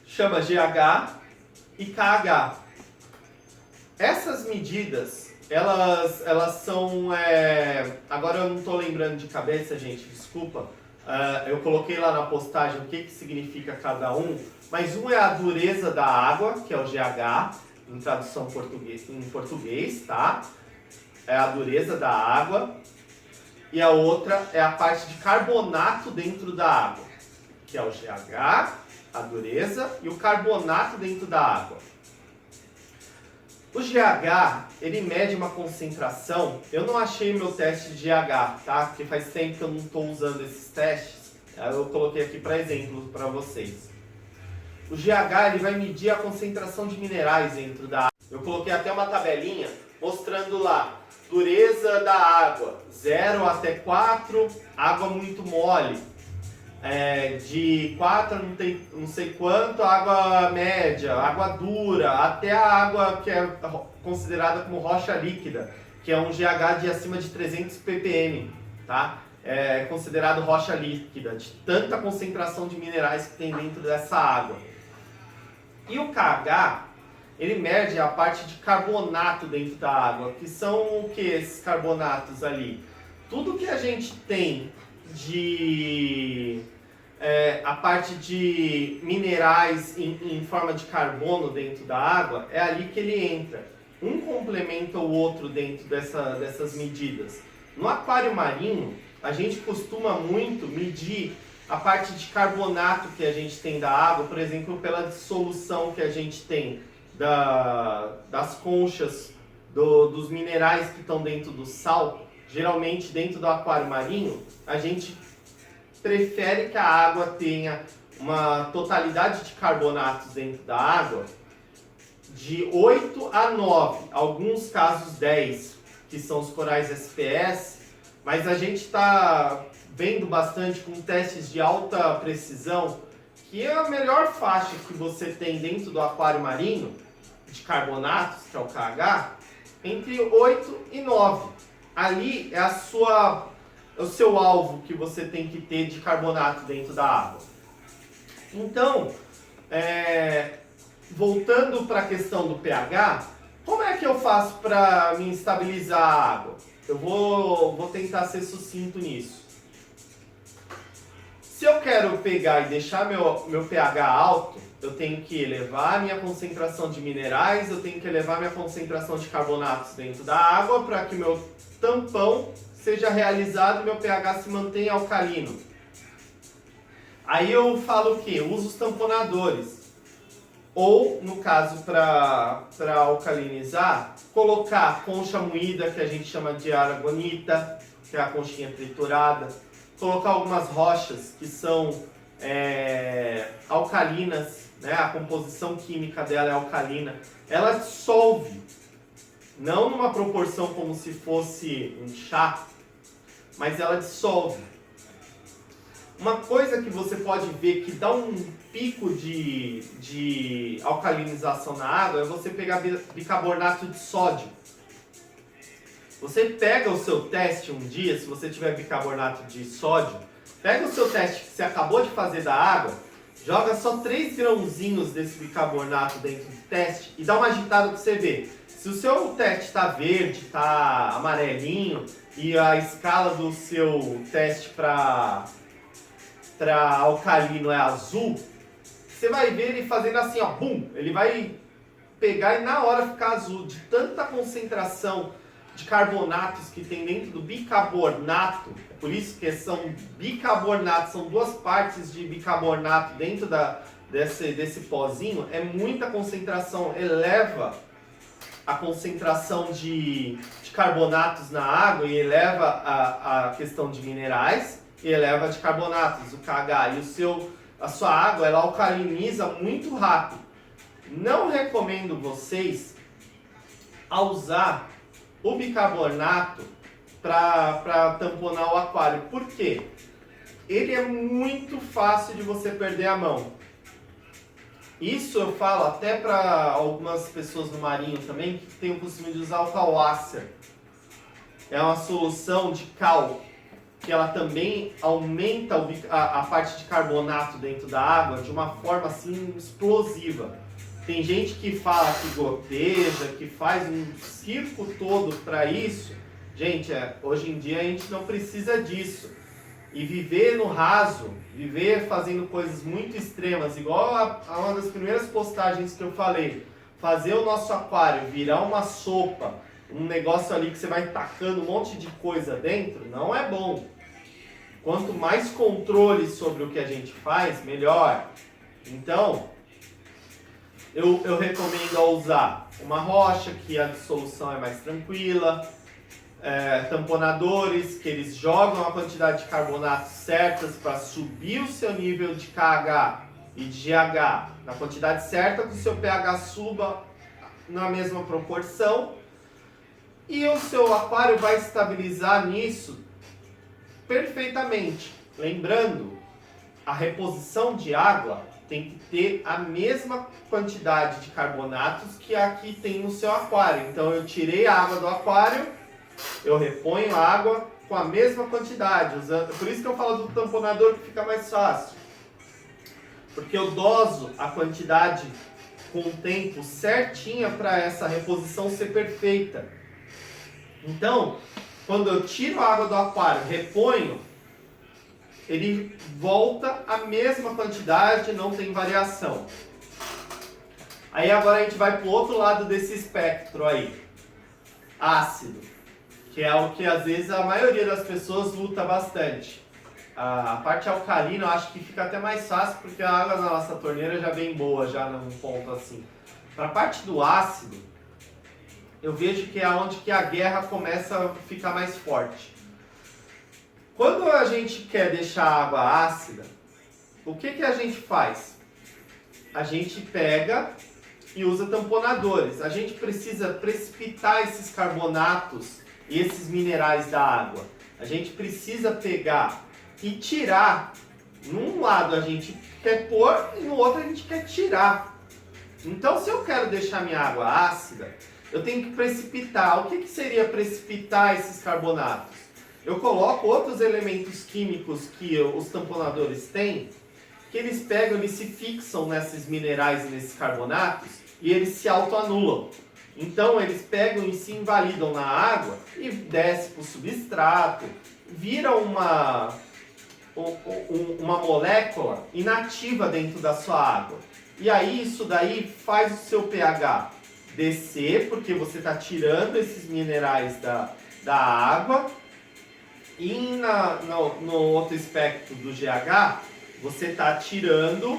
Chama GH e KH. Essas medidas, elas são... agora eu não estou lembrando de cabeça, gente, desculpa. Eu coloquei lá na postagem o que significa cada um, mas um é a dureza da água, que é o GH, em tradução em português, tá? É a dureza da água. E a outra é a parte de carbonato dentro da água, que é o GH, a dureza, e o carbonato dentro da água. O GH, ele mede uma concentração. Eu não achei meu teste de GH, tá? Porque faz tempo que eu não estou usando esses testes. Eu coloquei aqui para exemplo para vocês. O GH, ele vai medir a concentração de minerais dentro da água. Eu coloquei até uma tabelinha mostrando lá. Dureza da água, 0 até 4, água muito mole. De 4 a não sei quanto, água média, água dura, até a água que é considerada como rocha líquida, que é um GH de acima de 300 ppm, tá? É considerado rocha líquida, de tanta concentração de minerais que tem dentro dessa água. E o KH, ele mede a parte de carbonato dentro da água, que são o que esses carbonatos ali? Tudo que a gente tem de... a parte de minerais em forma de carbono dentro da água, é ali que ele entra. Um complementa o outro dentro dessas medidas. No aquário marinho, a gente costuma muito medir a parte de carbonato que a gente tem da água, por exemplo, pela dissolução que a gente tem das conchas dos minerais que estão dentro do sal. Geralmente dentro do aquário marinho a gente prefere que a água tenha uma totalidade de carbonatos dentro da água de 8 a 9, alguns casos 10, que são os corais SPS, mas a gente está vendo bastante com testes de alta precisão, que é a melhor faixa que você tem dentro do aquário marinho de carbonatos, que é o KH, entre 8 e 9. Ali é o seu alvo que você tem que ter de carbonato dentro da água. Então, voltando para a questão do pH, como é que eu faço para me estabilizar a água? Eu vou tentar ser sucinto nisso. Se eu quero pegar e deixar meu pH alto, eu tenho que elevar a minha concentração de minerais, eu tenho que elevar a minha concentração de carbonatos dentro da água para que meu tampão seja realizado e meu pH se mantenha alcalino. Aí eu falo o quê? Eu uso os tamponadores. Ou, no caso, para alcalinizar, colocar concha moída, que a gente chama de aragonita, que é a conchinha triturada. Colocar algumas rochas que são alcalinas, né? A composição química dela é alcalina. Ela dissolve, não numa proporção como se fosse um chá, mas ela dissolve. Uma coisa que você pode ver que dá um pico de alcalinização na água é você pegar bicarbonato de sódio. Você pega o seu teste um dia, se você tiver bicarbonato de sódio, pega o seu teste que você acabou de fazer da água, joga só 3 grãozinhos desse bicarbonato dentro do teste e dá uma agitada para você ver. Se o seu teste está verde, está amarelinho e a escala do seu teste para alcalino é azul, você vai ver ele fazendo assim, ó, bum, ele vai pegar e na hora ficar azul, de tanta concentração de carbonatos que tem dentro do bicarbonato. É por isso que são bicarbonatos, são duas partes de bicarbonato dentro desse pozinho. É muita concentração, eleva a concentração de carbonatos na água e eleva a questão de minerais e eleva de carbonatos, o KH. E a sua água, ela alcaliniza muito rápido. Não recomendo vocês a usar o bicarbonato para tamponar o aquário. Por quê? Ele é muito fácil de você perder a mão. Isso eu falo até para algumas pessoas no marinho também que tem o costume de usar o Cal Wacer. É uma solução de cal. que ela também aumenta a parte de carbonato dentro da água de uma forma assim explosiva. Tem gente que fala que goteja, que faz um circo todo para isso. Gente, hoje em dia a gente não precisa disso. E viver no raso, viver fazendo coisas muito extremas, igual a uma das primeiras postagens que eu falei, fazer o nosso aquário virar uma sopa, um negócio ali que você vai tacando um monte de coisa dentro, não é bom. Quanto mais controle sobre o que a gente faz, melhor. Então, eu recomendo usar uma rocha, que a dissolução é mais tranquila, tamponadores, que eles jogam a quantidade de carbonato certas para subir o seu nível de KH e de GH na quantidade certa, que o seu pH suba na mesma proporção. E o seu aquário vai estabilizar nisso perfeitamente. Lembrando, a reposição de água tem que ter a mesma quantidade de carbonatos que aqui tem no seu aquário. Então eu tirei a água do aquário, eu reponho a água com a mesma quantidade. Por isso que eu falo do tamponador, que fica mais fácil. Porque eu doso a quantidade com o tempo certinha para essa reposição ser perfeita. Então, quando eu tiro a água do aquário, reponho, ele volta a mesma quantidade, não tem variação. Aí agora a gente vai para o outro lado desse espectro aí, ácido, que é o que às vezes a maioria das pessoas luta bastante. A parte alcalina eu acho que fica até mais fácil, porque a água na nossa torneira já vem boa, já num ponto assim. Para a parte do ácido, eu vejo que é onde que a guerra começa a ficar mais forte. Quando a gente quer deixar a água ácida, o que a gente faz? A gente pega e usa tamponadores. A gente precisa precipitar esses carbonatos e esses minerais da água. A gente precisa pegar e tirar. Num lado a gente quer pôr e no outro a gente quer tirar. Então, se eu quero deixar minha água ácida, eu tenho que precipitar. O que seria precipitar esses carbonatos? Eu coloco outros elementos químicos que os tamponadores têm, que eles pegam, eles se fixam nesses minerais e nesses carbonatos e eles se autoanulam. Então eles pegam e se invalidam na água e desce para o substrato, vira uma molécula inativa dentro da sua água. E aí isso daí faz o seu pH descer, porque você está tirando esses minerais da água. E no outro espectro do GH, você está tirando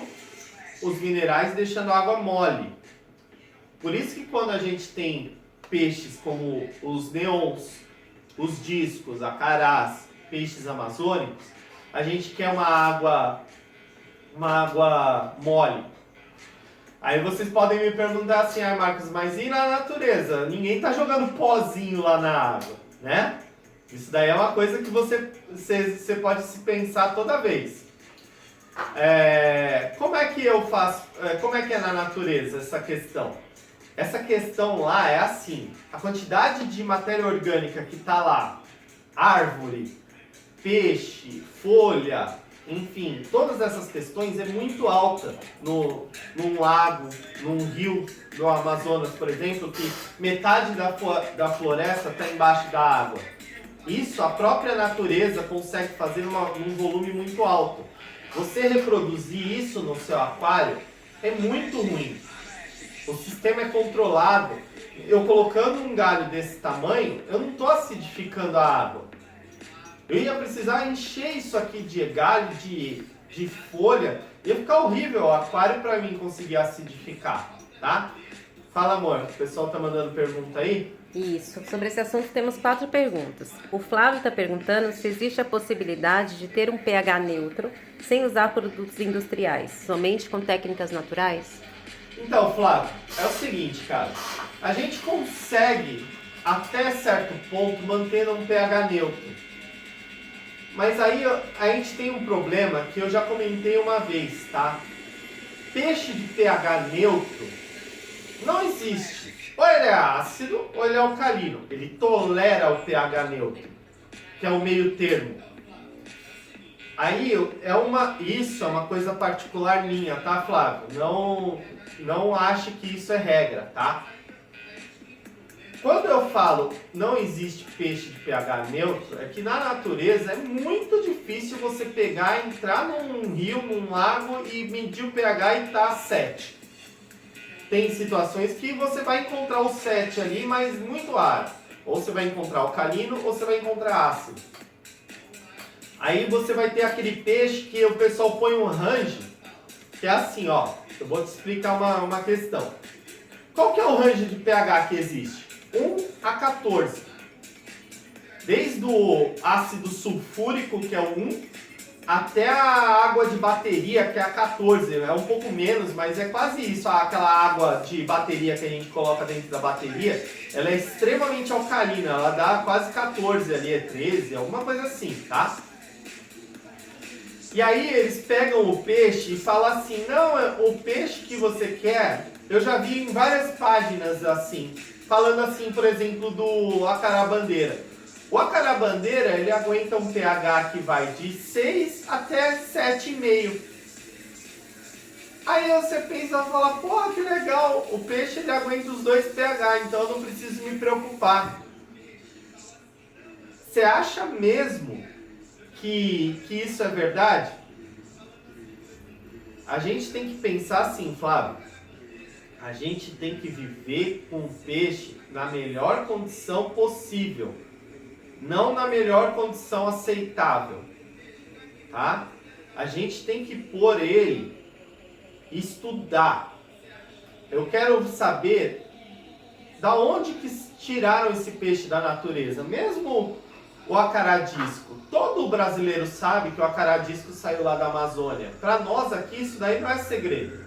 os minerais e deixando a água mole. Por isso que quando a gente tem peixes como os neons, os discos, acarás, peixes amazônicos, a gente quer uma água mole. Aí vocês podem me perguntar assim, Marcos, mas e na natureza? Ninguém está jogando pozinho lá na água, né? Isso daí é uma coisa que você pode se pensar toda vez. Como é que eu faço? Como é que é na natureza essa questão? Essa questão lá é assim: a quantidade de matéria orgânica que está lá, árvore, peixe, folha, enfim, todas essas questões é muito alta num lago, num rio do Amazonas, por exemplo, que metade da floresta está embaixo da água. Isso a própria natureza consegue fazer num volume muito alto. Você reproduzir isso no seu aquário é muito ruim. O sistema é controlado. Eu colocando um galho desse tamanho, eu não estou acidificando a água. Eu ia precisar encher isso aqui de galho, de folha. Ia ficar horrível o aquário para mim conseguir acidificar, tá? Fala, amor. O pessoal tá mandando pergunta aí? Isso. Sobre esse assunto temos 4 perguntas. O Flávio está perguntando se existe a possibilidade de ter um pH neutro sem usar produtos industriais, somente com técnicas naturais? Então, Flávio, é o seguinte, cara. A gente consegue, até certo ponto, manter um pH neutro. Mas aí a gente tem um problema que eu já comentei uma vez, tá? Peixe de pH neutro não existe. Ou ele é ácido ou ele é alcalino. Ele tolera o pH neutro, que é o meio termo. Aí isso é uma coisa particular minha, tá, Flávio? Não ache que isso é regra, tá? Quando eu falo não existe peixe de pH neutro, é que na natureza é muito difícil você pegar, entrar num rio, num lago e medir o pH e tá 7. Tem situações que você vai encontrar o 7 ali, mas muito raro. Ou você vai encontrar alcalino ou você vai encontrar ácido. Aí você vai ter aquele peixe que o pessoal põe um range, que é assim, ó. Eu vou te explicar uma questão. Qual que é o range de pH que existe? 1 a 14. Desde o ácido sulfúrico, que é o 1, até a água de bateria, que é a 14. É um pouco menos, mas é quase isso. Aquela água de bateria que a gente coloca dentro da bateria, ela é extremamente alcalina. Ela dá quase 14 ali, é 13, alguma coisa assim, tá? E aí eles pegam o peixe e falam assim, não, o peixe que você quer, eu já vi em várias páginas assim, falando assim, por exemplo, do acarabandeira. O acarabandeira, ele aguenta um pH que vai de 6 até 7,5. Aí você pensa e fala, porra, que legal, o peixe ele aguenta os dois pH, então eu não preciso me preocupar. Você acha mesmo que isso é verdade? A gente tem que pensar assim, Flávio. A gente tem que viver com o peixe na melhor condição possível. Não na melhor condição aceitável. Tá? A gente tem que pôr ele estudar. Eu quero saber da onde que tiraram esse peixe da natureza. Mesmo o acaradisco. Todo brasileiro sabe que o acaradisco saiu lá da Amazônia. Para nós aqui, isso daí não é segredo.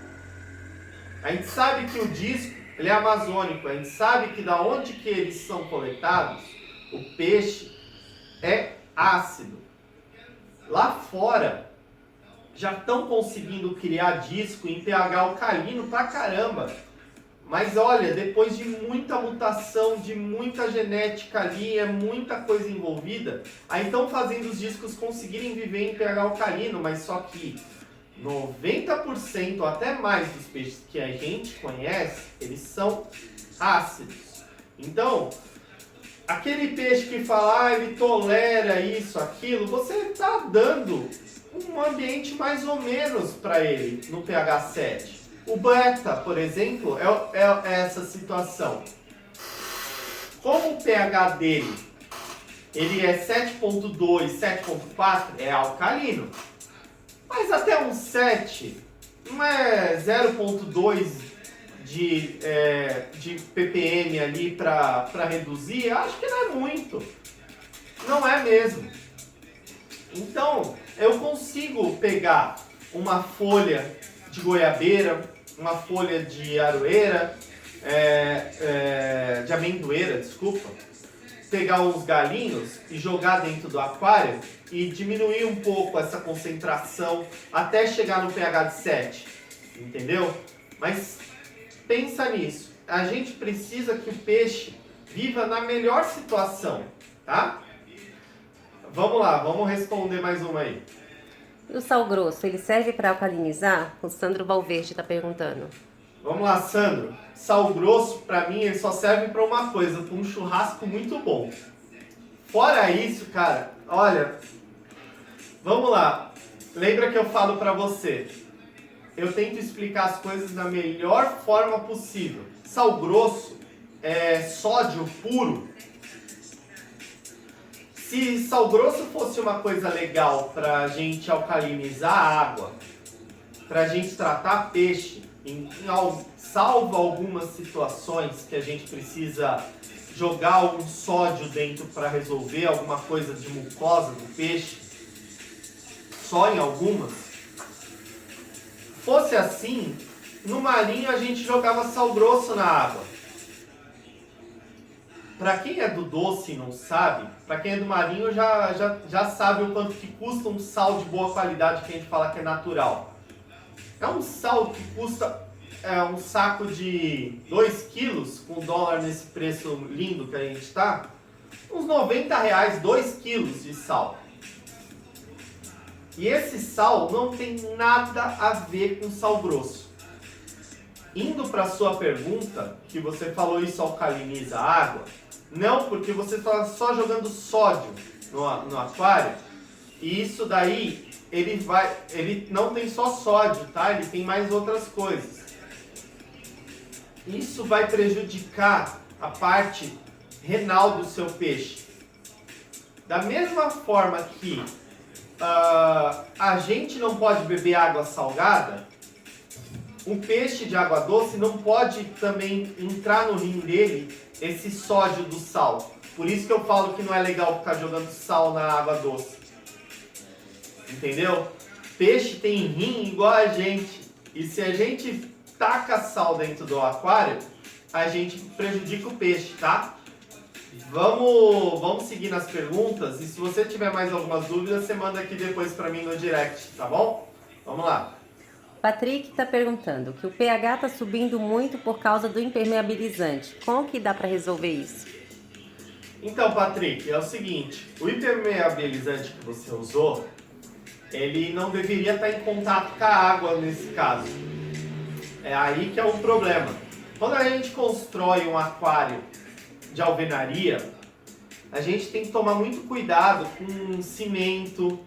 A gente sabe que o disco ele é amazônico. A gente sabe que da onde que eles são coletados, o peixe é ácido. Lá fora, já estão conseguindo criar disco em pH alcalino pra caramba. Mas olha, depois de muita mutação, de muita genética ali, é muita coisa envolvida, aí estão fazendo os discos conseguirem viver em pH alcalino, mas só que 90% ou até mais dos peixes que a gente conhece, eles são ácidos. Então, aquele peixe que fala, ele tolera isso, aquilo, você está dando um ambiente mais ou menos para ele no pH 7. O beta, por exemplo, é essa situação. Como o pH dele ele é 7.2, 7.4, é alcalino. Mas até um 7, não é 0.2 de ppm ali para reduzir? Acho que não é muito. Não é mesmo. Então, eu consigo pegar uma folha de goiabeira, uma folha de aroeira, de amendoeira, desculpa, pegar uns galinhos e jogar dentro do aquário e diminuir um pouco essa concentração até chegar no pH de 7, entendeu? Mas pensa nisso, a gente precisa que o peixe viva na melhor situação, tá? Vamos lá, vamos responder mais uma aí. E o sal grosso, ele serve para alcalinizar? O Sandro Valverde está perguntando. Vamos lá, Sandro. Sal grosso, pra mim, ele só serve pra uma coisa, pra um churrasco muito bom. Fora isso, cara, olha, vamos lá. Lembra que eu falo pra você, eu tento explicar as coisas da melhor forma possível. Sal grosso é sódio puro. Se sal grosso fosse uma coisa legal pra gente alcalinizar a água, pra gente tratar peixe, salvo algumas situações que a gente precisa jogar algum sódio dentro para resolver alguma coisa de mucosa do peixe, só em algumas. Fosse assim, no marinho a gente jogava sal grosso na água. Para quem é do doce e não sabe, para quem é do marinho já sabe o quanto que custa um sal de boa qualidade que a gente fala que é natural. É um sal que custa um saco de 2 quilos, com dólar nesse preço lindo que a gente está, uns R$90, 2 quilos de sal. E esse sal não tem nada a ver com sal grosso. Indo para a sua pergunta, que você falou isso alcaliniza a água, não, porque você está só jogando sódio no aquário, e isso daí, ele não tem só sódio, tá? Ele tem mais outras coisas. Isso vai prejudicar a parte renal do seu peixe. Da mesma forma que a gente não pode beber água salgada, o peixe de água doce não pode também entrar no rim dele esse sódio do sal. Por isso que eu falo que não é legal ficar jogando sal na água doce. Entendeu? Peixe tem rim igual a gente. E se a gente taca sal dentro do aquário, a gente prejudica o peixe, tá? Vamos seguir nas perguntas. E se você tiver mais algumas dúvidas, você manda aqui depois pra mim no direct, tá bom? Vamos lá. Patrick está perguntando que o pH está subindo muito por causa do impermeabilizante. Como que dá para resolver isso? Então, Patrick, é o seguinte, o impermeabilizante que você usou, ele não deveria estar em contato com a água nesse caso. É aí que é o problema. Quando a gente constrói um aquário de alvenaria, a gente tem que tomar muito cuidado com cimento,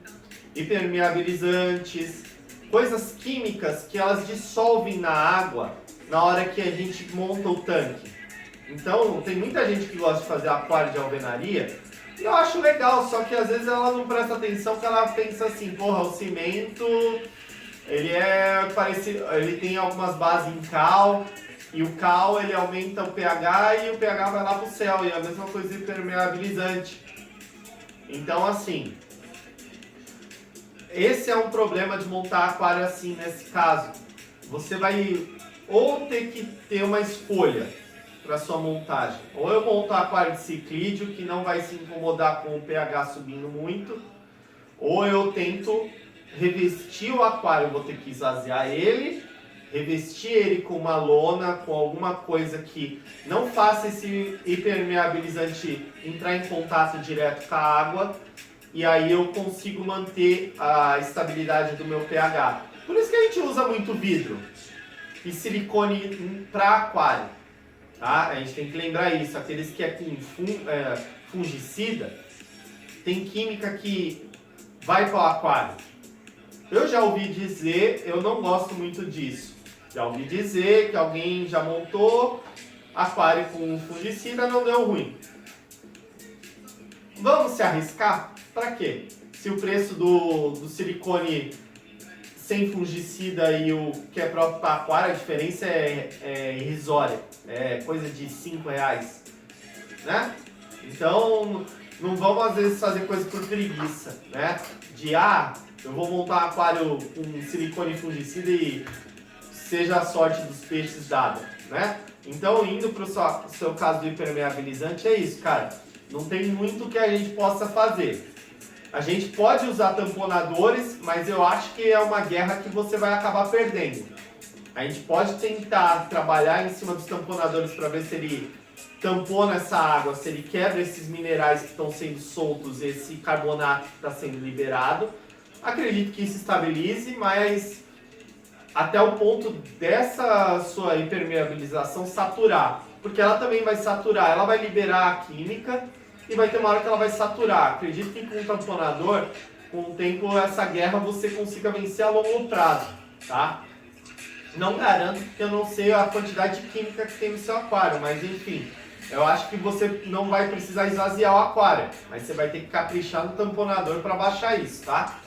impermeabilizantes, coisas químicas que elas dissolvem na água na hora que a gente monta o tanque. Então, tem muita gente que gosta de fazer aquário de alvenaria e eu acho legal, só que às vezes ela não presta atenção, que ela pensa assim, porra, o cimento, ele é parecido, ele tem algumas bases em cal, e o cal ele aumenta o pH e o pH vai lá pro céu, e a mesma coisa impermeabilizante. Então, assim, esse é um problema de montar aquário assim, nesse caso. Você vai ou ter que ter uma escolha para sua montagem. Ou eu monto aquário de ciclídeo, que não vai se incomodar com o pH subindo muito, ou eu tento revestir o aquário, vou ter que esvaziar ele, revestir ele com uma lona, com alguma coisa que não faça esse impermeabilizante entrar em contato direto com a água, e aí eu consigo manter a estabilidade do meu pH. Por isso que a gente usa muito vidro e silicone para aquário, tá? A gente tem que lembrar isso. Aqueles que é com fungicida, tem química que vai para o aquário. Eu já ouvi dizer, eu não gosto muito disso. Já ouvi dizer que alguém já montou aquário com fungicida, não deu ruim. Vamos se arriscar? Para quê? Se o preço do silicone sem fungicida e o que é próprio para aquário, a diferença é irrisória. É coisa de R$5, né? Então, não vamos às vezes fazer coisa por preguiça, né? Eu vou montar um aquário com silicone e fungicida e seja a sorte dos peixes dada, né? Então, indo para o seu caso do impermeabilizante, é isso, cara. Não tem muito que a gente possa fazer. A gente pode usar tamponadores, mas eu acho que é uma guerra que você vai acabar perdendo. A gente pode tentar trabalhar em cima dos tamponadores para ver se ele tampona essa água, se ele quebra esses minerais que estão sendo soltos, esse carbonato que está sendo liberado. Acredito que isso estabilize, mas até o ponto dessa sua impermeabilização saturar. Porque ela também vai saturar, ela vai liberar a química e vai ter uma hora que ela vai saturar. Acredito que com o tamponador, com o tempo, essa guerra você consiga vencer a longo prazo, tá? Não garanto, porque eu não sei a quantidade de química que tem no seu aquário, mas enfim, eu acho que você não vai precisar esvaziar o aquário, mas você vai ter que caprichar no tamponador para baixar isso, tá?